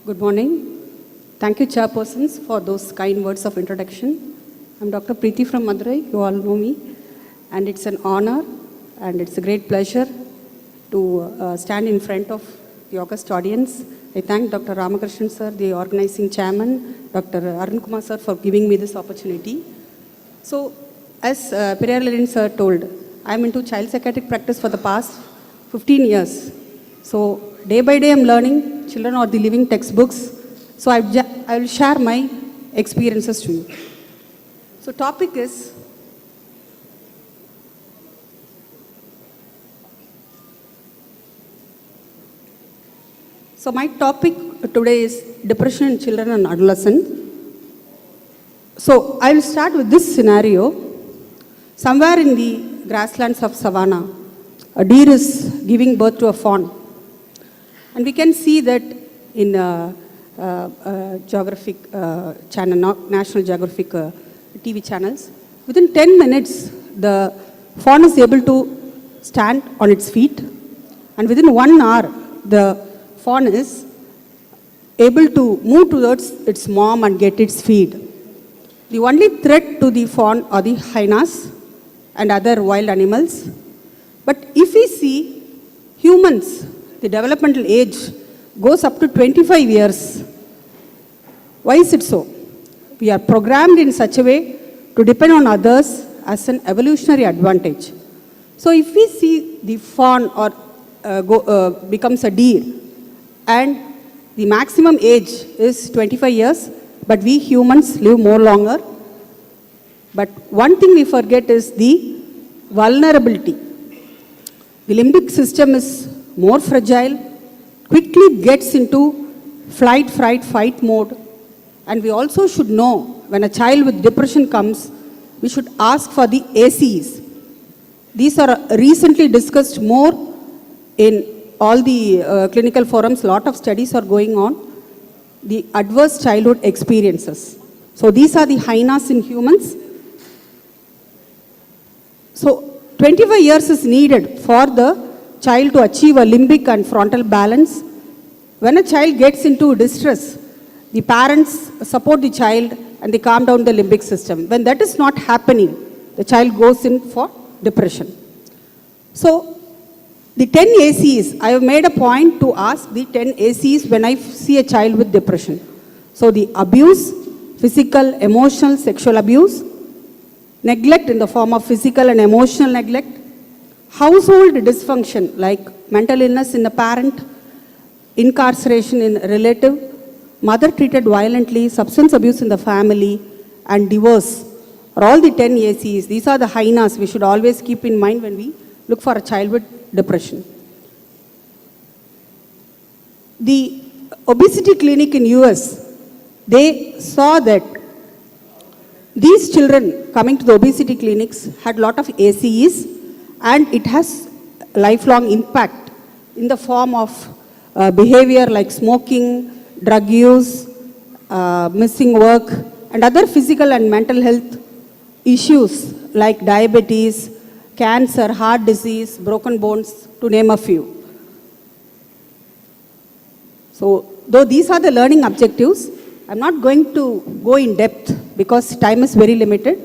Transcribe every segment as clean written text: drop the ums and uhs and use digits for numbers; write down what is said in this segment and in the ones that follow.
Good morning. Thank you, chairpersons, for those kind words of introduction. I'm Dr. Preethi from Madurai. You all know me. And it's an honor and it's a great pleasure to stand in front of the august audience. I thank Dr. Ramakrishnan sir, the organizing chairman, Dr. Arun Kumar sir, for giving me this opportunity. So, as Preethi sir told, I'm into child psychiatric practice for the past 15 years. So, day by day I'm learning. Children are the living textbooks. So, I will share my experiences to you. So, topic is my topic today is depression in children and adolescents. So, I will start with this scenario. Somewhere in the grasslands of savannah, a deer is giving birth to a fawn. And we can see that in geographic channel, National Geographic TV channels. Within 10 minutes, the fawn is able to stand on its feet. And within 1 hour, the fawn is able to move towards its mom and get its feed. The only threat to the fawn are the hyenas and other wild animals. But if we see humans, the developmental age goes up to 25 years. Why is it so? We are programmed in such a way to depend on others as an evolutionary advantage. So if we see the fawn or becomes a deer, and the maximum age is 25 years, but we humans live more longer. But one thing we forget is the vulnerability. The limbic system is more fragile, quickly gets into flight, fright, fight mode. And we also should know when a child with depression comes, we should ask for the ACEs. These are recently discussed more in all the clinical forums. Lot of studies are going on. The adverse childhood experiences. So these are the hyenas in humans. So 25 years is needed for the child to achieve a limbic and frontal balance. When a child gets into distress, the parents support the child and they calm down the limbic system. When that is not happening, the child goes in for depression. So the 10 ACs, I have made a point to ask the 10 ACs when I see a child with depression. So the abuse, physical, emotional, sexual abuse, neglect in the form of physical and emotional neglect, household dysfunction like mental illness in the parent, incarceration in a relative, mother treated violently, substance abuse in the family, and divorce are all the 10 ACs. These are the hyenas we should always keep in mind when we look for a child with depression. The obesity clinic in US, they saw that these children coming to the obesity clinics had a lot of ACEs, and it has lifelong impact in the form of behavior like smoking, drug use, missing work, and other physical and mental health issues like diabetes, cancer, heart disease, broken bones, to name a few. So, though these are the learning objectives, I'm not going to go in depth because time is very limited,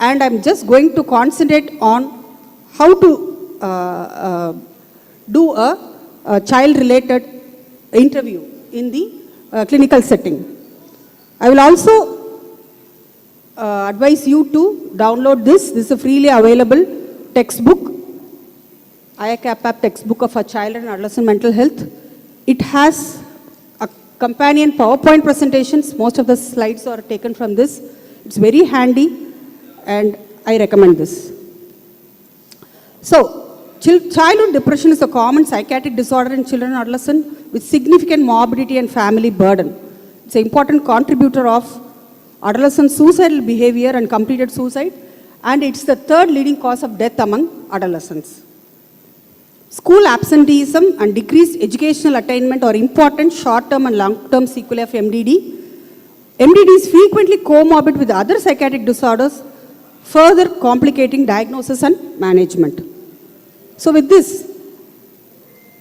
and I'm just going to concentrate on how to do a child-related interview in the clinical setting. I will also advise you to download this. This is a freely available textbook, IACAPAP textbook of a child and adolescent mental health. It has a companion PowerPoint presentations. Most of the slides are taken from this. It's very handy and I recommend this. So, childhood depression is a common psychiatric disorder in children and adolescents with significant morbidity and family burden. It's an important contributor of adolescent suicidal behavior and completed suicide, and it's the third leading cause of death among adolescents. School absenteeism and decreased educational attainment are important short-term and long-term sequelae of MDD. MDD is frequently comorbid with other psychiatric disorders, further complicating diagnosis and management. So with this,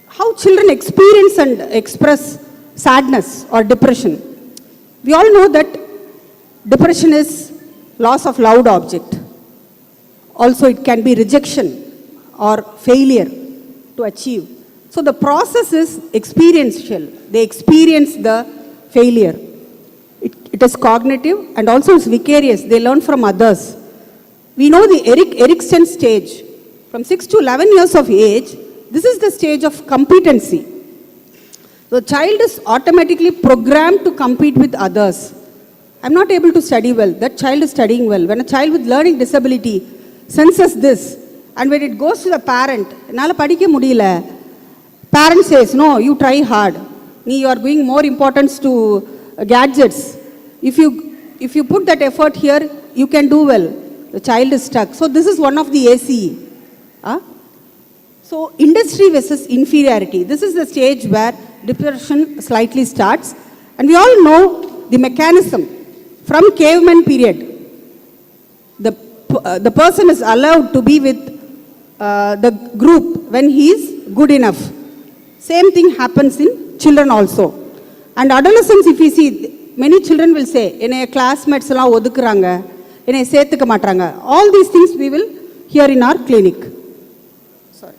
how children experience and express sadness or depression. We all know that depression is loss of loved object. Also, it can be rejection or failure to achieve. So the process is experiential. They experience the failure. It is cognitive and also it's vicarious. They learn from others. We know the Erikson stage. From 6 to 11 years of age, this is the stage of competency. The child is automatically programmed to compete with others. I'm not able to study well. That child is studying well. When a child with learning disability senses this, and when it goes to the parent, parent says, no, you try hard. You are giving more importance to gadgets. If you put that effort here, you can do well. The child is stuck. So this is one of the ACE. So industry versus inferiority. This is the stage where depression slightly starts. And we all know the mechanism. From caveman period, the person is allowed to be with the group when he is good enough. Same thing happens in children also. And adolescents, if you see, many children will say, in a classmates la odukuranga, in a setuka matranga. All these things we will hear in our clinic. Sorry.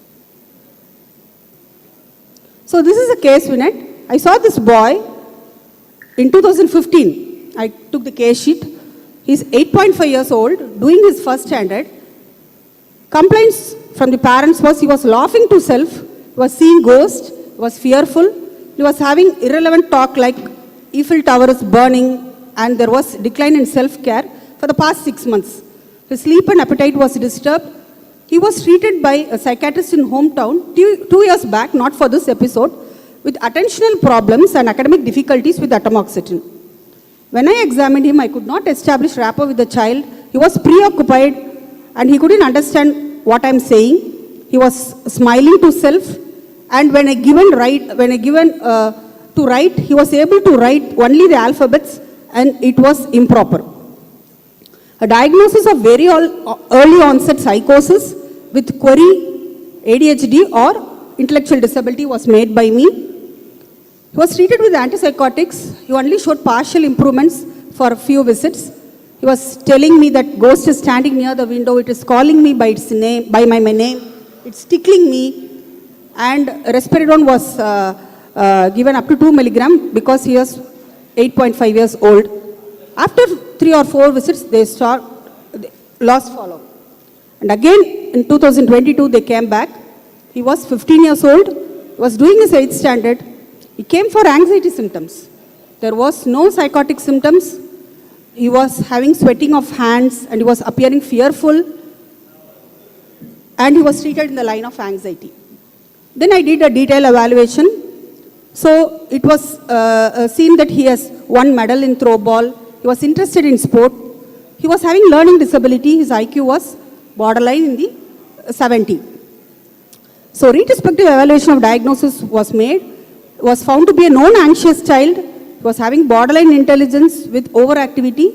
So this is a case, Vinay. I saw this boy in 2015. I took the case sheet. He's 8.5 years old, doing his first standard. Complaints from the parents was he was laughing to self, he was seeing ghosts, he was fearful, he was having irrelevant talk like Eiffel Tower is burning, and there was decline in self-care for the past 6 months. His sleep and appetite was disturbed. He was treated by a psychiatrist in hometown 2 years back, not for this episode, with attentional problems and academic difficulties with atomoxetine. When I examined him, I could not establish rapport with the child. He was preoccupied and he couldn't understand what I'm saying. He was smiling to self, and when I given to write, he was able to write only the alphabets and it was improper. A diagnosis of very early onset psychosis with query, ADHD or intellectual disability was made by me. He was treated with antipsychotics. He only showed partial improvements for a few visits. He was telling me that ghost is standing near the window. It is calling me by its name, by my name. It's tickling me. And risperidone was given up to 2 milligram because he was 8.5 years old. After 3 or 4 visits, they lost follow. And again, in 2022, they came back. He was 15 years old. He was doing his 8th standard. He came for anxiety symptoms. There was no psychotic symptoms. He was having sweating of hands and he was appearing fearful. And he was treated in the line of anxiety. Then I did a detailed evaluation. So it was seen that he has won medal in throwball. He was interested in sport. He was having learning disability. His IQ was borderline in the 70. So retrospective evaluation of diagnosis was made. Was found to be a non-anxious child. He was having borderline intelligence with overactivity.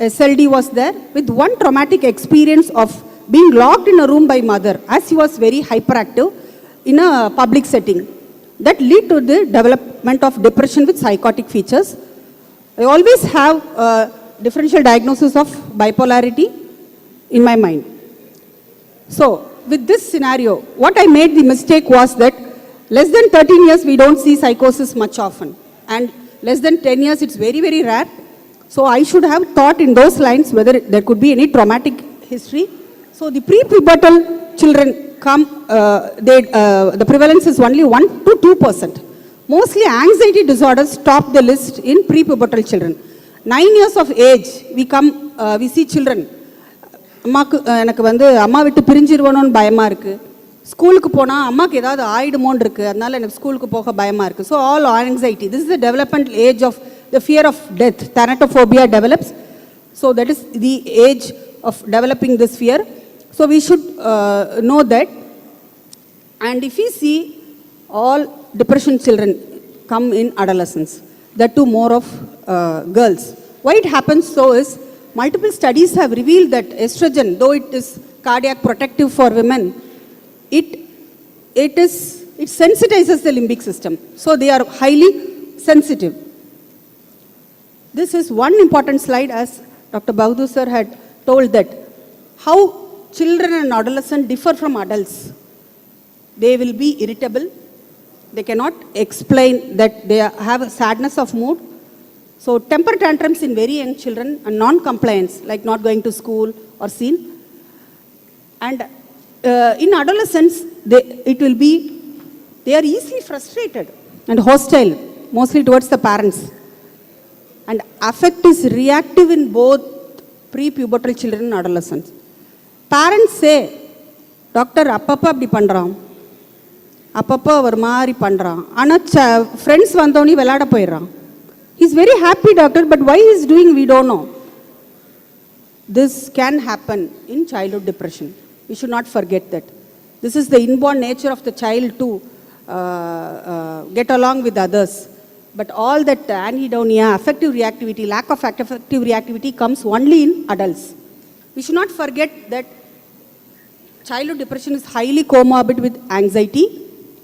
SLD was there with one traumatic experience of being locked in a room by mother as he was very hyperactive in a public setting. That led to the development of depression with psychotic features. I always have a differential diagnosis of bipolarity in my mind. So with this scenario, what I made the mistake was that less than 13 years, we don't see psychosis much often. And less than 10 years, it's very, very rare. So I should have thought in those lines whether there could be any traumatic history. So the pre-pubertal children come, the prevalence is only 1 to 2%. Mostly anxiety disorders top the list in pre-pubertal children. 9 years of age, we see children. Amma vittu pirinjiruvanonu bayama irukku. ஸ்கூலுக்கு போனால் அம்மாவுக்கு ஏதாவது ஆயிடுமோன்னு இருக்குது, அதனால எனக்கு ஸ்கூலுக்கு போக பயமாக இருக்குது. So all anxiety, this is the development age of the fear of death. Thanatophobia develops. So that is the age of developing this fear. So we should know that. And if we see all depression children come in adolescence, that too more of girls. Why it happens so is, multiple studies have revealed that estrogen, though it is cardiac protective for women, it sensitizes the limbic system. So they are highly sensitive. This is one important slide, as Dr. Bahadur sir had told, that how children and adolescents differ from adults. They will be irritable. They cannot explain that they have a sadness of mood. So temper tantrums in very young children and non-compliance, like not going to school or seen. And in adolescents, they are easily frustrated and hostile, mostly towards the parents. And affect is reactive in both pre-pubertal children and adolescents. Parents say, Doctor, appappa apdi pandran. Appappa ஒரு மாதிரி பண்றான். ஆனா friends வந்தோனி விளையாட போயிடுறான். He's very happy, doctor, but why he's doing, we don't know. This can happen in childhood depression. We should not forget that. This is the inborn nature of the child to get along with others. But all that anhedonia, affective reactivity, lack of affective reactivity comes only in adults. We should not forget that childhood depression is highly comorbid with anxiety,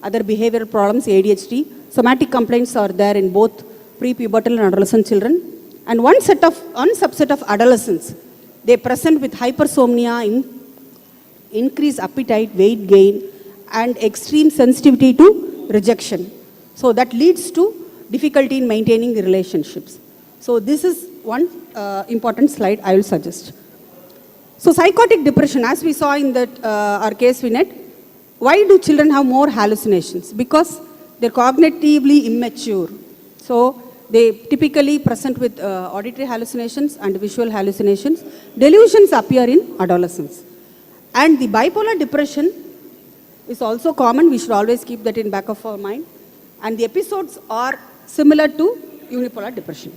other behavioral problems, ADHD. Somatic complaints are there in both pre-pubertal and adolescent children. And one subset of adolescents, they present with hypersomnia, increased appetite, weight gain, and extreme sensitivity to rejection. So that leads to difficulty in maintaining the relationships. So this is one important slide I will suggest. So psychotic depression, as we saw in that our case we net, why do children have more hallucinations? Because they're cognitively immature. So they typically present with auditory hallucinations and visual hallucinations. Delusions appear in adolescence. And the bipolar depression is also common. We should always keep that in back of our mind. And the episodes are similar to unipolar depression.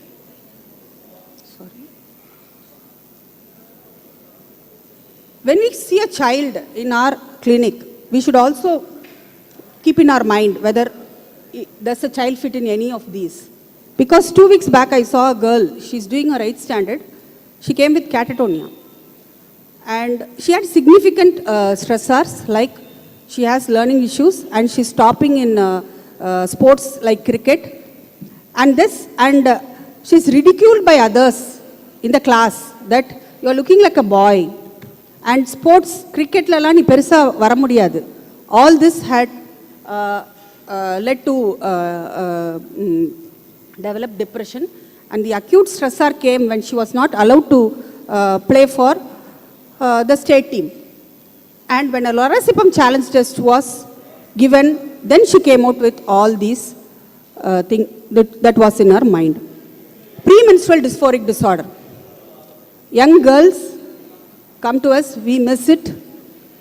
Sorry. When we see a child in our clinic, we should also keep in our mind whether does a child fit in any of these. Because 2 weeks back I saw a girl, she's doing her 8th standard. She came with catatonia. And she had significant stressors, like she has learning issues and she's stopping in sports like cricket. And she's ridiculed by others in the class that you are looking like a boy. And sports, cricket lala ni perisa vara mudiyadu. All this had led to develop depression. And the acute stressor came when she was not allowed to play for the state team. And when a lorazepam challenge test was given, then she came out with all these things that was in her mind. Premenstrual dysphoric disorder. Young girls come to us, we miss it.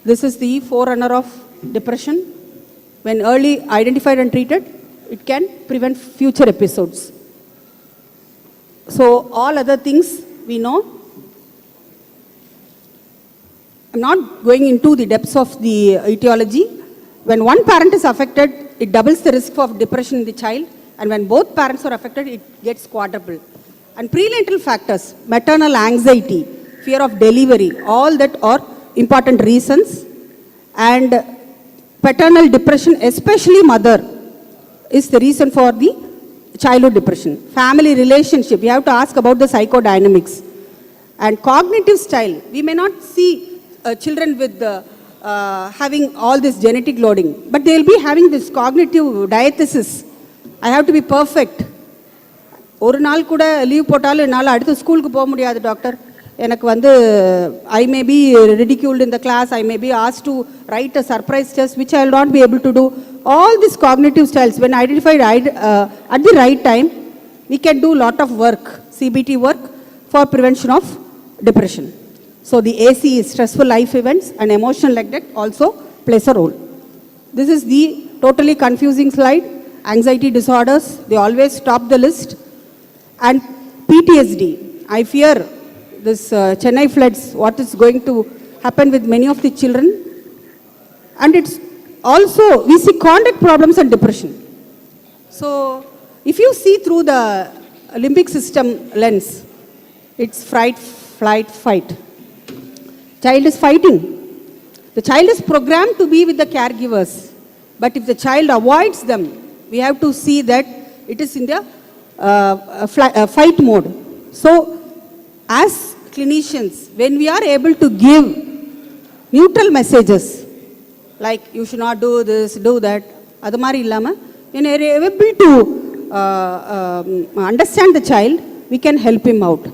This is the forerunner of depression. When early identified and treated, it can prevent future episodes. So all other things we know. I'm not going into the depths of the etiology. When one parent is affected, it doubles the risk of depression in the child. And when both parents are affected, it gets quadruple. And prenatal factors, maternal anxiety, fear of delivery, all that are important reasons. And paternal depression, especially mother, is the reason for the childhood depression. Family relationship, we have to ask about the psychodynamics. And cognitive style, we may not see children with having all this genetic loading, but they will be having this cognitive diathesis. I have to be perfect. ஒரு நாள் கூட leave போட்டாலும் என்னால் அடுத்த ஸ்கூலுக்கு போக முடியாது doctor. எனக்கு I may be ridiculed in the class, I may be asked to write a surprise test which I will not be able to do. All these cognitive styles, when identified at the right time, we can do lot of work, CBT work, for prevention of depression. So the AC is stressful life events and emotional neglect also plays a role. This is the totally confusing slide. Anxiety disorders, they always top the list. And PTSD, I fear this Chennai floods, what is going to happen with many of the children. And it's also, we see conduct problems and depression. So if you see through the limbic system lens, it's fright, flight, fight. Child is fighting. The child is programmed to be with the caregivers. But if the child avoids them, we have to see that it is in the fight mode. So, as clinicians, when we are able to give neutral messages, like you should not do this, do that, adu mari illama, when we are able to understand the child, we can help him out.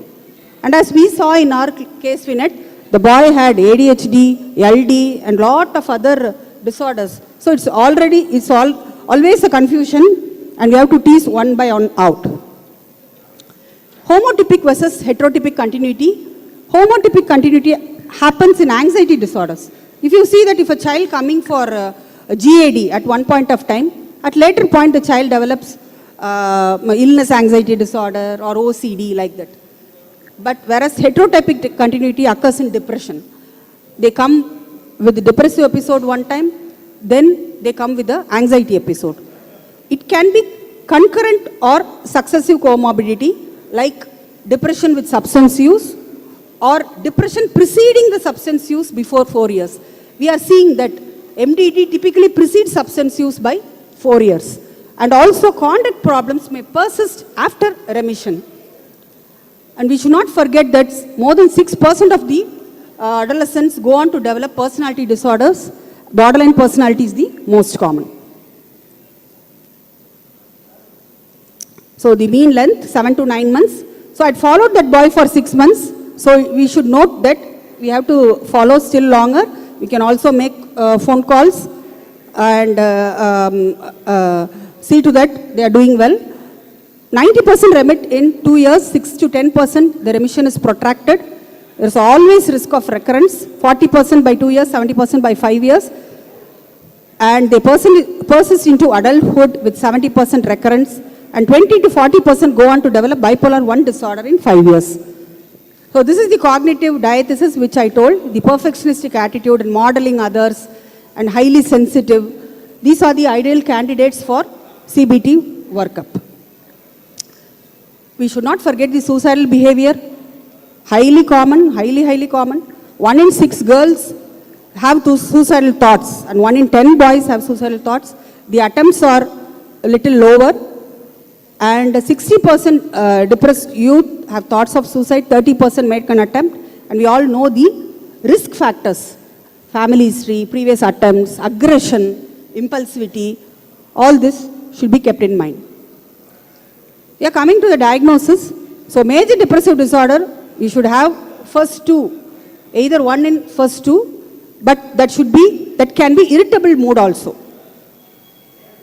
And as we saw in our case, Vinet, the boy had ADHD, LD, and lot of other disorders. So it's always a confusion, and we have to tease one by one out. Homotypic versus heterotypic continuity. Homotypic continuity happens in anxiety disorders. If you see that if a child coming for a GAD at one point of time, at later point the child develops illness anxiety disorder or OCD like that. But whereas heterotypic continuity occurs in depression. They come with the depressive episode one time, then they come with the anxiety episode. It can be concurrent or successive comorbidity like depression with substance use or depression preceding the substance use before 4 years. We are seeing that MDD typically precedes substance use by 4 years. And also conduct problems may persist after remission. And we should not forget that more than 6% of the adolescents go on to develop personality disorders. Borderline personality is the most common. So the mean length, 7 to 9 months. So I followed that boy for 6 months. So we should note that we have to follow still longer. We can also make phone calls and see to that they are doing well. 90% remit in 2 years, 6 to 10% the remission is protracted. There is always risk of recurrence, 40% by 2 years, 70% by 5 years. And they persist into adulthood with 70% recurrence, and 20 to 40% go on to develop bipolar 1 disorder in 5 years. So this is the cognitive diathesis which I told, the perfectionistic attitude and modeling others and highly sensitive. These are the ideal candidates for CBT workup. We should not forget the suicidal behavior, highly common, highly common. 1 in 6 girls have those suicidal thoughts and 1 in 10 boys have suicidal thoughts. The attempts are a little lower, and 60% depressed youth have thoughts of suicide, 30% make an attempt, and we all know the risk factors, family history, previous attempts, aggression, impulsivity, all this should be kept in mind. We are coming to the diagnosis. So major depressive disorder, we should have first 2, either 1 in first 2, but that can be irritable mood also.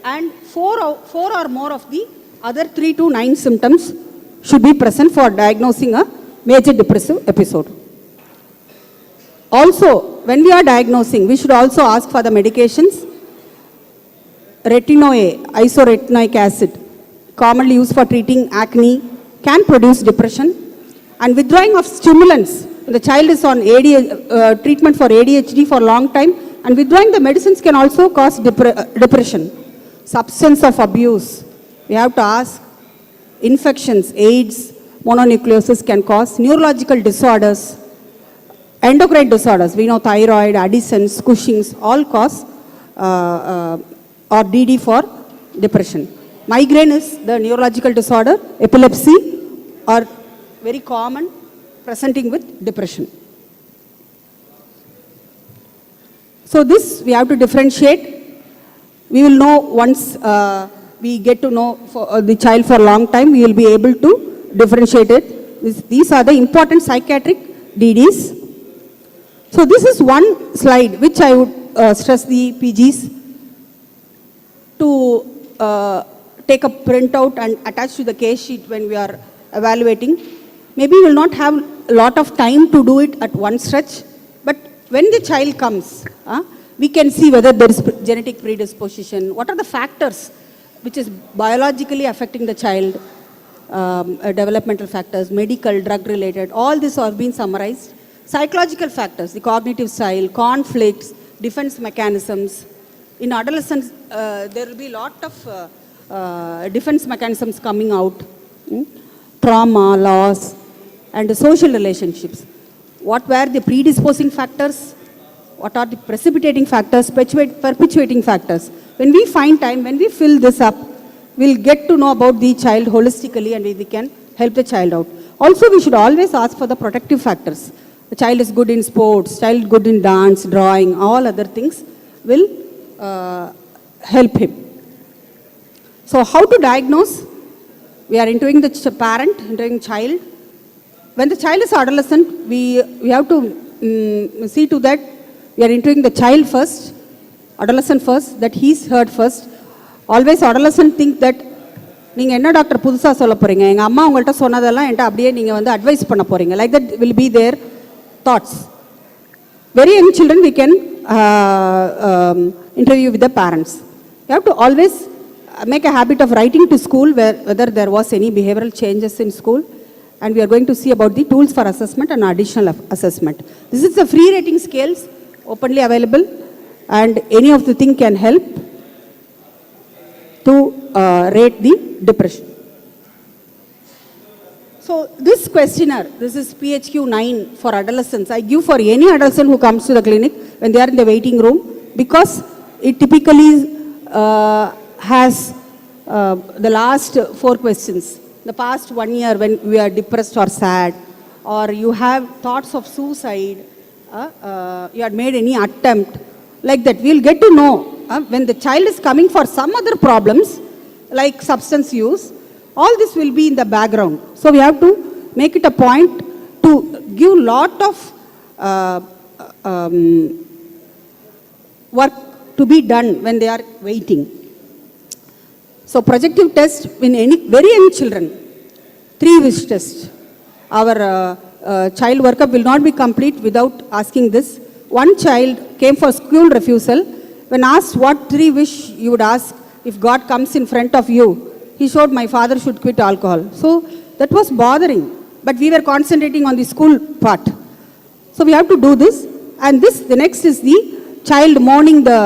And 4 or more of the other 3 to 9 symptoms should be present for diagnosing a major depressive episode. Also, when we are diagnosing, we should also ask for the medications. Retinoid, isoretinoic acid, commonly used for treating acne, can produce depression. And withdrawing of stimulants, the child is on treatment for ADHD for a long time, and withdrawing the medicines can also cause depression. Substance of abuse, we have to ask. Infections, AIDS, mononucleosis can cause. Neurological disorders, endocrine disorders, we know thyroid, Addison's, Cushing's, all cause or DD for depression. Migraine is the neurological disorder. Epilepsy are very common, presenting with depression. So this we have to differentiate. We will know once we get to know the child for a long time, we will be able to differentiate it. These are the important psychiatric DDs. So this is one slide which I would stress the PGs to take a printout and attach to the case sheet when we are evaluating. Maybe we will not have a lot of time to do it at one stretch, but when the child comes, we can see whether there is genetic predisposition, what are the factors which is biologically affecting the child, developmental factors, medical, drug related, all this are being summarized. Psychological factors, the cognitive style, conflicts, defense mechanisms. In adolescents, there will be a lot of defense mechanisms coming out, trauma, loss, and the social relationships. What were the predisposing factors? What are the precipitating factors, perpetuating factors? When we find time, when we fill this up, we'll get to know about the child holistically and we can help the child out. Also, we should always ask for the protective factors. The child is good in sports, child good in dance, drawing, all other things will help him. So how to diagnose? We are interviewing the parent, interviewing child. When the child is adolescent, we have to see to that we are interviewing the child first, adolescent first, that he's heard first. Always adolescent think that நீங்கள் என்ன doctor புதுசாக சொல்ல போகிறீங்க, எங்கள் அம்மா உங்கள்கிட்ட சொன்னதெல்லாம் என்கிட்ட அப்படியே நீங்கள் வந்து அட்வைஸ் பண்ண போகிறீங்க. Like that will be there thoughts. Very young children we can interview with the parents. You have to always make a habit of writing to school whether there was any behavioral changes in school, and we are going to see about the tools for assessment and additional assessment. This is the free rating scales openly available, and any of the thing can help to rate the depression. So this questionnaire, this is PHQ 9 for adolescents. I give for any adolescent who comes to the clinic when they are in the waiting room, because it typically has the last 4 questions. The past 1 year when we are depressed or sad, or you have thoughts of suicide, you had made any attempt, like that. We'll get to know when the child is coming for some other problems like substance use. All this will be in the background. So we have to make it a point to give lot of work to be done when they are waiting. So projective test in any very young children, 3 wish test. Our child workup will not be complete without asking this. One child came for school refusal. When asked what 3 wish you would ask if God comes in front of you, he showed my father should quit alcohol. So that was bothering, but we were concentrating on the school part. So we have to do this. And this, the next is the child mourning the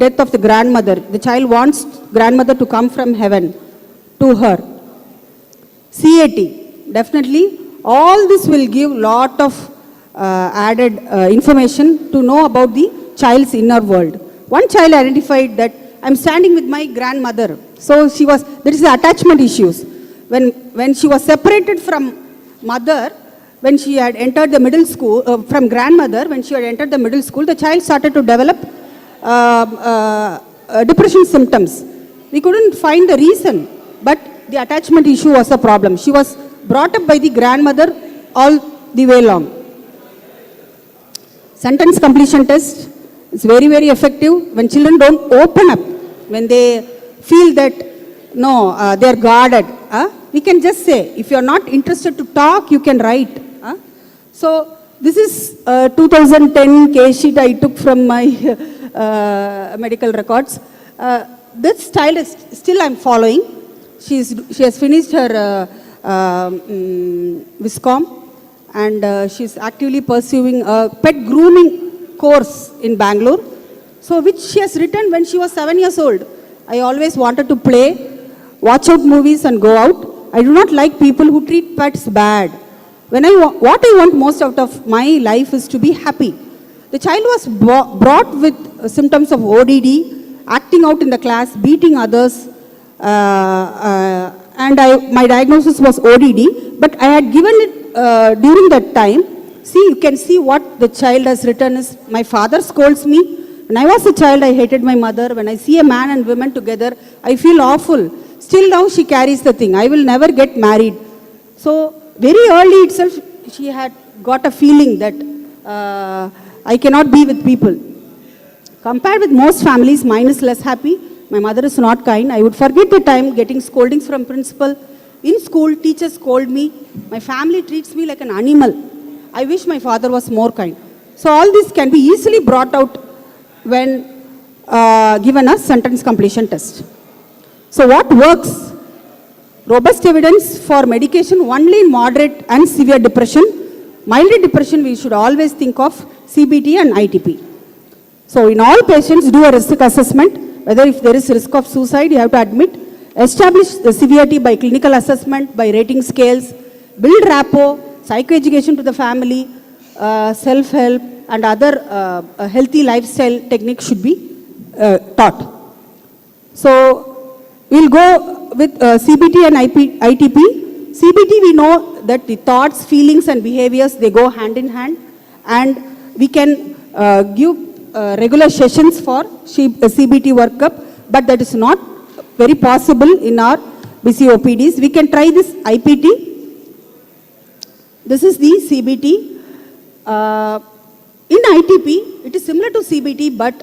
death of the grandmother. The child wants grandmother to come from heaven to her. CAT, definitely all this will give lot of added information to know about the child's inner world. One child identified that I'm standing with my grandmother. So there is attachment issues. When she was separated from mother, when she had entered the middle school, from grandmother, when she had entered the middle school, the child started to develop depression symptoms. We couldn't find the reason, but the attachment issue was a problem. She was brought up by the grandmother all the way long. Sentence completion test is very, very effective when children don't open up, when they feel that no, they are guarded. We can just say, if you are not interested to talk, you can write. So this is 2010 case sheet I took from my medical records. This child is still I'm following. She has finished her Viscom, and she's actively pursuing a pet grooming course in Bangalore, so which she has written when she was 7 years old. I always wanted to play, watch out movies and go out. I do not like people who treat pets bad. What I want most out of my life is to be happy. The child was brought with symptoms of ODD, acting out in the class, beating others, and my diagnosis was ODD, but I had given it during that time. See, you can see what the child has written is, my father scolds me. When I was a child, I hated my mother. When I see a man and women together, I feel awful. Still now she carries the thing. I will never get married. So very early itself, she had got a feeling that I cannot be with people. Compared with most families, mine is less happy. My mother is not kind. I would forget the time getting scoldings from principal. In school, teachers scold me. My family treats me like an animal. I wish my father was more kind. So all this can be easily brought out when given a sentence completion test. So what works? Robust evidence for medication only in moderate and severe depression. Mild depression, we should always think of CBT and ITP. So in all patients, do a risk assessment. Whether if there is risk of suicide, you have to admit. Establish the severity by clinical assessment, by rating scales. Build rapport, psychoeducation to the family, self-help, and other healthy lifestyle techniques should be taught. So We'll go with CBT and ITP. CBT, we know that the thoughts, feelings and behaviors, they go hand in hand, and we can give regular sessions for CBT workup, but that is not very possible in our busy OPDs. We can try this IPT. This is the CBT. In ITP, it is similar to CBT, but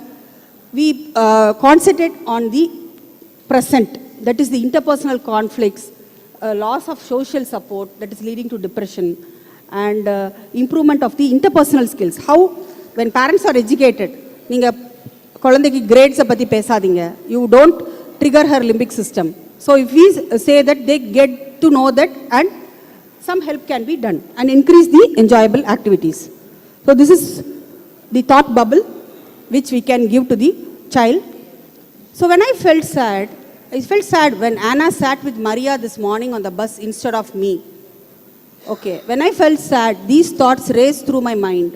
we concentrate on the present, that is the interpersonal conflicts, loss of social support that is leading to depression, and improvement of the interpersonal skills. How, when parents are educated, நீங்க குழந்தைக்கு grades பத்தி பேசாதீங்க, you don't trigger her limbic system. So if we say that, they get to know that, and some help can be done and increase the enjoyable activities. So this is the thought bubble which we can give to the child. So when I felt sad when Anna sat with Maria this morning on the bus instead of me. Okay, when I felt sad, these thoughts raced through my mind.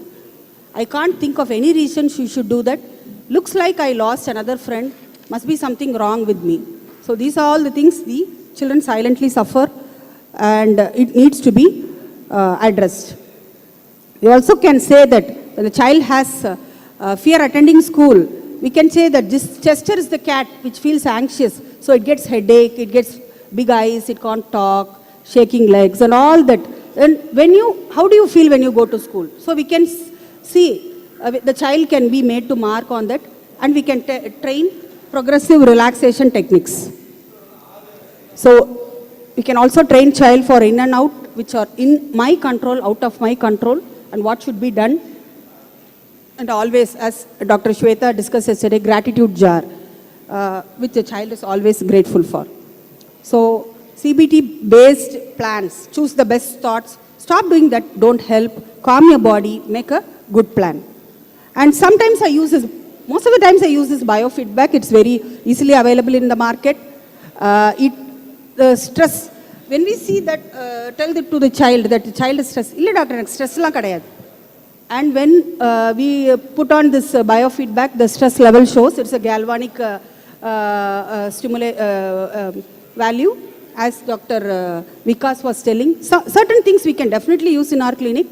I can't think of any reason she should do that. Looks like I lost another friend. Must be something wrong with me. So these are all the things the children silently suffer, and it needs to be addressed. You also can say that when the child has fear attending school, we can say that this Chester is the cat which feels anxious. So it gets headache, it gets big eyes, it can't talk, shaking legs and all that. And how do you feel when you go to school? So we can see the child can be made to mark on that, and we can train progressive relaxation techniques. So we can also train child for in and out, which are in my control, out of my control, and what should be done. And always, as Dr. Shweta discussed yesterday, gratitude jar, which the child is always grateful for. So CBT-based plans, choose the best thoughts, stop doing that, don't help, calm your body, make a good plan. And sometimes I use this, most of the times I use this biofeedback, it's very easily available in the market. The stress, when we see that, tell it to the child that the child is stressed, illa doctor, stress la kadayad. And when we put on this biofeedback, the stress level shows, it's a galvanic value, as Dr. Vikas was telling. So, certain things we can definitely use in our clinic.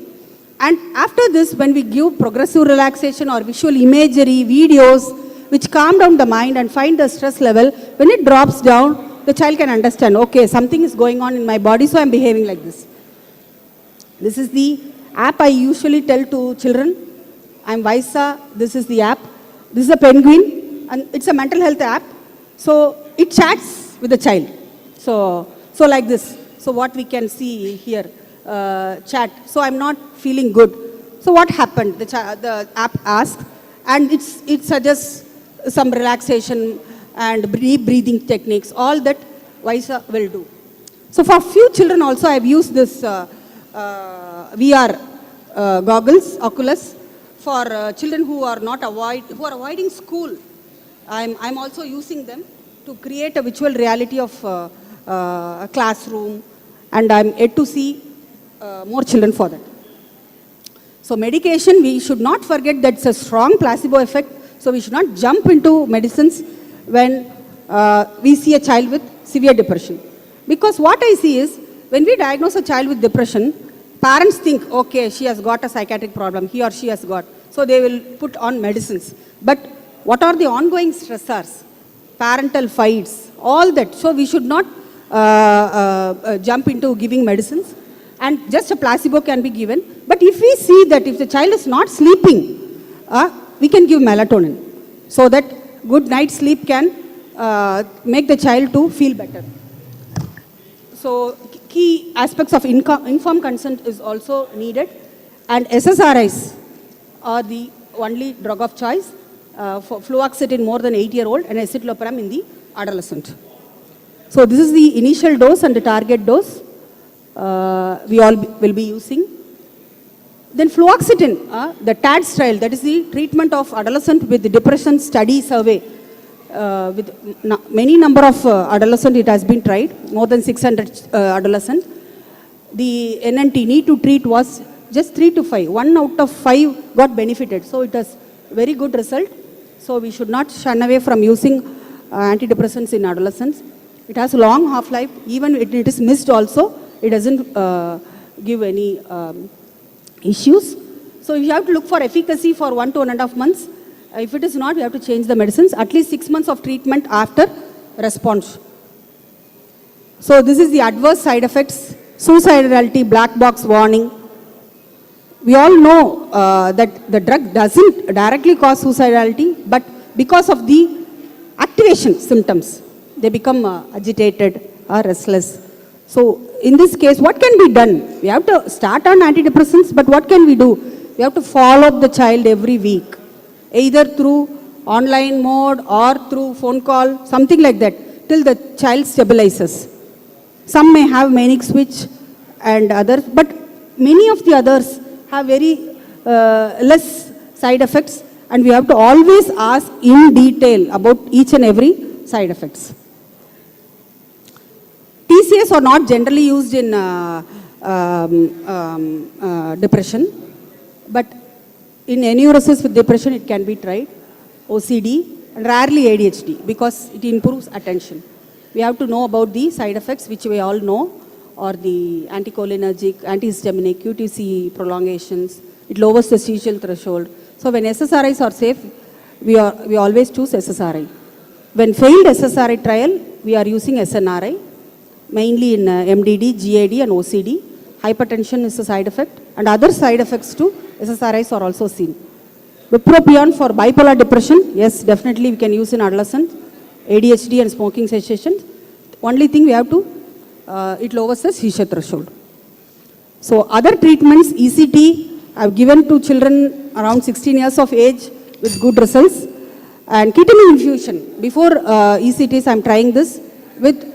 And after this, when we give progressive relaxation or visual imagery, videos, which calm down the mind and find the stress level, when it drops down, the child can understand, okay, something is going on in my body, so I'm behaving like this. This is the app I usually tell to children. I'm Vaisa, this is the app. This is a penguin, and it's a mental health app. So it chats with the child. So like this. So what we can see here, chat. So I'm not feeling good. So what happened? The app asks, and it suggests some relaxation and deep breathing techniques. All that Vaisa will do. So for few children also, I've used this VR goggles, Oculus, for children who are avoiding school. I'm also using them to create a virtual reality of a classroom, and I'm yet to see more children for that. So medication, we should not forget that it's a strong placebo effect. So we should not jump into medicines when we see a child with severe depression. Because what I see is, when we diagnose a child with depression, parents think, okay, she has got a psychiatric problem, he or she has got. So they will put on medicines. But what are the ongoing stressors? Parental fights, all that. So we should not jump into giving medicines. And just a placebo can be given. But if we see that if the child is not sleeping, we can give melatonin, so that good night sleep can make the child to feel better. So key aspects of informed consent is also needed, and SSRIs are the only drug of choice for fluoxetine more than 8-year-old and escitalopram in the adolescent. So this is the initial dose and the target dose we all will be using. Then fluoxetine, the TADS trial, that is the treatment of adolescent with depression study survey. With many number of adolescents, it has been tried, more than 600 adolescents. The NNT, need to treat, was just 3 to 5. 1 out of 5 got benefited. So it has very good result. So we should not shun away from using antidepressants in adolescents. It has a long half-life. Even if it is missed also, it doesn't give any issues. So you have to look for efficacy for 1 to 1.5 months. If it is not, you have to change the medicines. At least 6 months of treatment after response. So this is the adverse side effects. Suicidality, black box warning. We all know that the drug doesn't directly cause suicidality, but because of the activation symptoms, they become agitated or restless. So in this case, what can be done? We have to start on antidepressants, but what can we do? We have to follow up the child every week, either through online mode or through phone call, something like that, till the child stabilizes. Some may have manic switch and others, but many of the others have very less side effects, and we have to always ask in detail about each and every side effects. TCS are not generally used in depression, but in neurosis with depression it can be tried, OCD, and rarely ADHD because it improves attention. We have to know about the side effects which we all know, or the anticholinergic, antihistaminic, QTC prolongations. It lowers the seizure threshold. So when SSRIs are safe, we always choose SSRI. When failed SSRI trial, we are using SNRI, mainly in MDD, GAD and OCD. Hypertension is a side effect, and other side effects too, SSRIs are also seen. Bupropion for bipolar depression, yes, definitely we can use in adolescents. ADHD and smoking cessation. Only thing we have to, it lowers the seizure threshold. So other treatments, ECT, I have given to children around 16 years of age with good results. And ketamine infusion. Before ECTs, I am trying this with